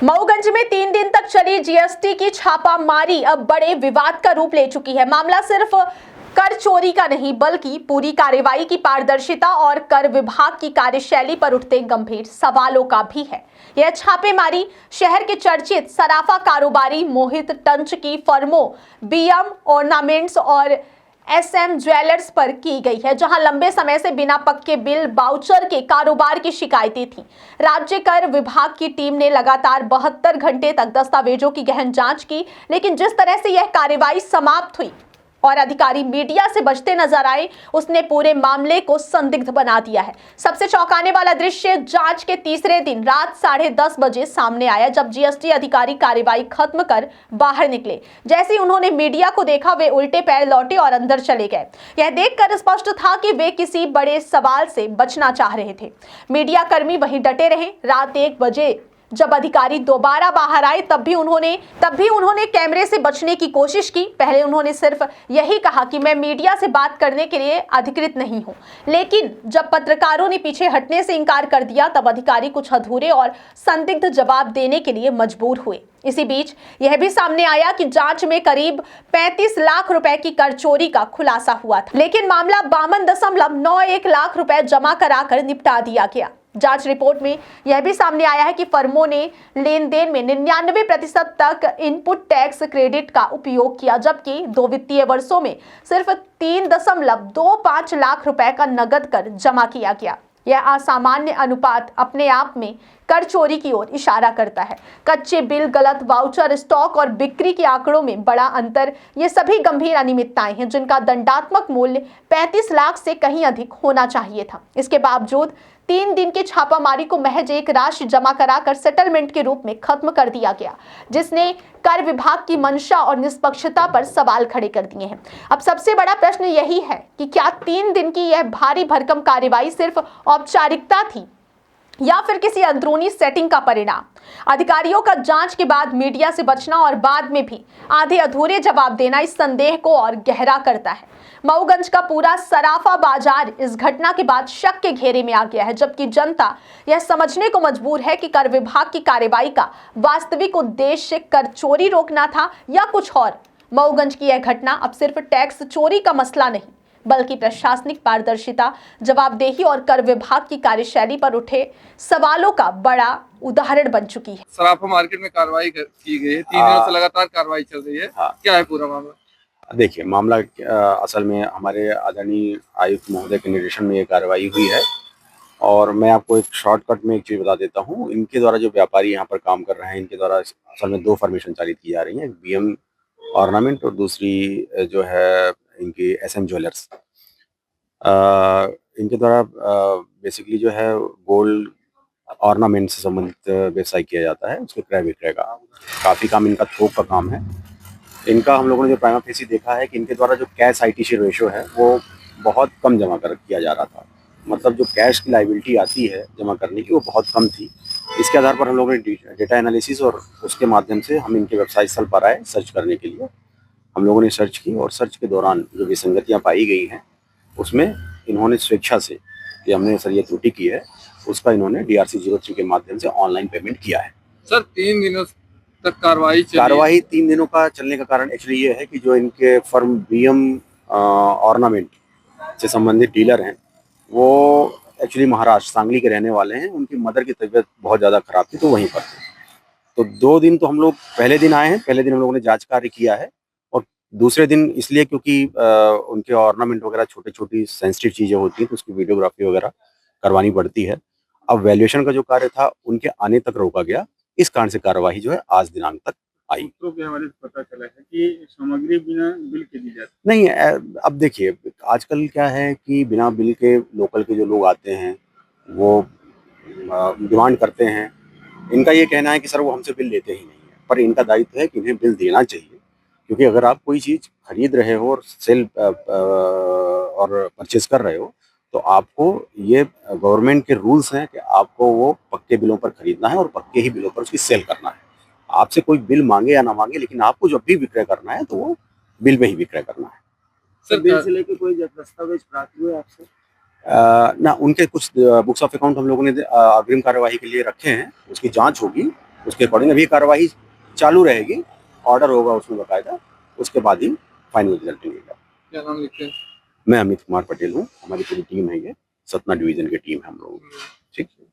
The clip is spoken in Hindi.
मऊगंज में 3 दिन तक चली जीएसटी की छापामारी अब बड़े विवाद का रूप ले चुकी है। मामला सिर्फ कर चोरी का नहीं बल्कि पूरी कार्रवाई की पारदर्शिता और कर विभाग की कार्यशैली पर उठते गंभीर सवालों का भी है। यह छापेमारी शहर के चर्चित सराफा कारोबारी मोहित टंच की फर्मों बीएम ऑर्नामेंट्स और एसएम ज्वेलर्स पर की गई है, जहां लंबे समय से बिना पक्के बिल बाउचर के कारोबार की शिकायतें थीं। राज्य कर विभाग की टीम ने लगातार 72 घंटे तक दस्तावेजों की गहन जांच की, लेकिन जिस तरह से यह कार्रवाई समाप्त हुई और अधिकारी मीडिया से बचते नजर आए, उसने पूरे मामले को संदिग्ध बना दिया है। सबसे चौंकाने वाला दृश्य जांच के तीसरे दिन रात 10:30 बजे सामने आया, जब जीएसटी अधिकारी कार्रवाई खत्म कर बाहर निकले। जैसे ही उन्होंने मीडिया को देखा, वे उल्टे पैर लौटे और अंदर चले गए। यह देखकर स्पष्ट था कि वे किसी बड़े सवाल से बचना चाह रहे थे। मीडिया कर्मी वहीं डटे रहे। रात 1 बजे जब अधिकारी दोबारा बाहर आए, तब भी उन्होंने कैमरे से बचने की कोशिश की। पहले उन्होंने सिर्फ यही कहा कि मैं मीडिया से बात करने के लिए अधिकृत नहीं हूं, लेकिन जब पत्रकारों ने पीछे हटने से इनकार कर दिया, तब अधिकारी कुछ अधूरे और संदिग्ध जवाब देने के लिए मजबूर हुए। इसी बीच यह भी सामने आया कि जांच में करीब 35 लाख रुपए की कर चोरी का खुलासा हुआ था, लेकिन मामला 52.91 लाख रुपए जमा कराकर निपटा दिया गया। जांच रिपोर्ट में यह भी सामने आया है कि फर्मों ने लेन देन में 99% तक इनपुट टैक्स क्रेडिट का उपयोग किया, जबकि 2 वित्तीय वर्षों में सिर्फ 3.25 लाख रुपए का नगद कर जमा किया गया। यह असामान्य अनुपात अपने आप में कर चोरी की ओर इशारा करता है। कच्चे बिल, गलत वाउचर, स्टॉक और बिक्री के आंकड़ों में बड़ा अंतर, ये सभी गंभीर अनियमितताएं हैं, जिनका दंडात्मक मूल्य 35 लाख से कहीं अधिक होना चाहिए था। इसके बावजूद 3 दिन की छापामारी को महज एक राशि जमा कराकर सेटलमेंट के रूप में खत्म कर दिया गया, जिसने कर विभाग की मंशा और निष्पक्षता पर सवाल खड़े कर दिए हैं। अब सबसे बड़ा प्रश्न यही है कि क्या 3 दिन की यह भारी भरकम कार्रवाई सिर्फ औपचारिकता थी या फिर किसी अंदरूनी सेटिंग का परिणाम? अधिकारियों का जांच के बाद मीडिया से बचना और बाद में भी आधे अधूरे जवाब देना इस संदेह को और गहरा करता है। मऊगंज का पूरा सराफा बाजार इस घटना के बाद शक के घेरे में आ गया है, जबकि जनता यह समझने को मजबूर है कि कर विभाग की कार्रवाई का वास्तविक उद्देश्य कर चोरी रोकना था या कुछ और। मऊगंज की यह घटना अब सिर्फ टैक्स चोरी का मसला नहीं, बल्कि प्रशासनिक पारदर्शिता, जवाबदेही और कर विभाग की कार्यशैली पर उठे सवालों का बड़ा उदाहरण बन चुकी है। सराफा मार्केट में कार्रवाई की गई है, 3 दिनों से लगातार कार्रवाई चल रही है। क्या है पूरा मामला? देखिए, मामला असल में हमारे आदरणीय आयुक्त महोदय के निर्देशन में ये कार्रवाई हुई है, और मैं आपको एक शॉर्टकट में एक चीज़ बता देता हूँ। इनके द्वारा जो व्यापारी यहाँ पर काम कर रहे हैं, इनके द्वारा असल में 2 फॉर्मेशन चालित की जा रही हैं, बीएम ऑर्नामेंट और दूसरी जो है इनकी एसएम ज्वेलर्स। इनके द्वारा बेसिकली जो है गोल्ड ऑर्नामेंट से संबंधित व्यवसाय किया जाता है, उसके क्रय विक्रय का काफ़ी काम इनका थोक का काम है। इनका हम लोगों ने जो प्राइमा फेसी देखा है कि इनके द्वारा जो कैश आईटीसी रेशो है वो बहुत कम जमा किया जा रहा था। मतलब जो कैश की लायबिलिटी आती है जमा करने की, वो बहुत कम थी। इसके आधार पर हम लोगों ने डेटा एनालिसिस और उसके माध्यम से हम इनके वेबसाइट स्थल पर आए सर्च करने के लिए। हम लोगों ने सर्च की और सर्च के दौरान जो विसंगतियाँ पाई गई हैं, उसमें इन्होंने स्वेच्छा से कि हमने सर ये त्रुटि की है, उसका इन्होंने DRC 03 के माध्यम से ऑनलाइन पेमेंट किया है। सर 3 दिनों तक कार्रवाई 3 दिनों का चलने का कारण एक्चुअली ये है कि जो इनके फर्म बीएम ऑर्नामेंट से संबंधित डीलर हैं, वो एक्चुअली महाराष्ट्र सांगली के रहने वाले हैं। उनकी मदर की तबीयत बहुत ज़्यादा ख़राब थी, तो वहीं पर थे। तो 2 दिन तो हम लोग पहले दिन आए हैं, पहले दिन हम लोगों ने जांच कार्य किया है, और दूसरे दिन इसलिए क्योंकि उनके ऑर्नामेंट वगैरह छोटी सेंसिटिव चीज़ें होती हैं, तो उसकी वीडियोग्राफी वगैरह करवानी पड़ती है। अब वैल्यूएशन का जो कार्य था उनके आने तक रोका गया। इस कारण से कार्यवाही जो है आज दिनांक तक आई। तो हमारे पता चला है कि सामग्री बिना बिल के दी जाती नहीं। अब देखिए, आजकल क्या है कि बिना बिल के लोकल के जो लोग आते हैं वो डिमांड करते हैं। इनका ये कहना है कि सर वो हमसे बिल लेते ही नहीं है, पर इनका दायित्व है कि इन्हें बिल देना चाहिए, क्योंकि अगर आप कोई चीज़ खरीद रहे हो और सेल और परचेज कर रहे हो, तो आपको ये गवर्नमेंट के रूल्स हैं कि आपको वो पक्के बिलों पर खरीदना है और पक्के ही बिलों पर उसकी सेल करना है। आपसे कोई बिल मांगे या ना मांगे, लेकिन आपको जब भी विक्रय करना है तो वो बिल में ही विक्रय करना है। सर बिल से लेके कोई दस्तावेज प्राप्त हुए आपसे? ना, उनके कुछ बुक्स ऑफ अकाउंट हम लोगों ने अग्रिम कार्यवाही के लिए रखे हैं, उसकी जांच होगी उसके अकॉर्डिंग अभी कार्रवाई चालू रहेगी, ऑर्डर होगा उसमें बकायदा, उसके बाद ही फाइनल रिजल्ट मिलेगा। क्या नाम लिखते हैं? मैं अमित कुमार पटेल हूँ, हमारी पूरी टीम है, ये सतना डिवीजन की टीम है हम लोगों की। ठीक है।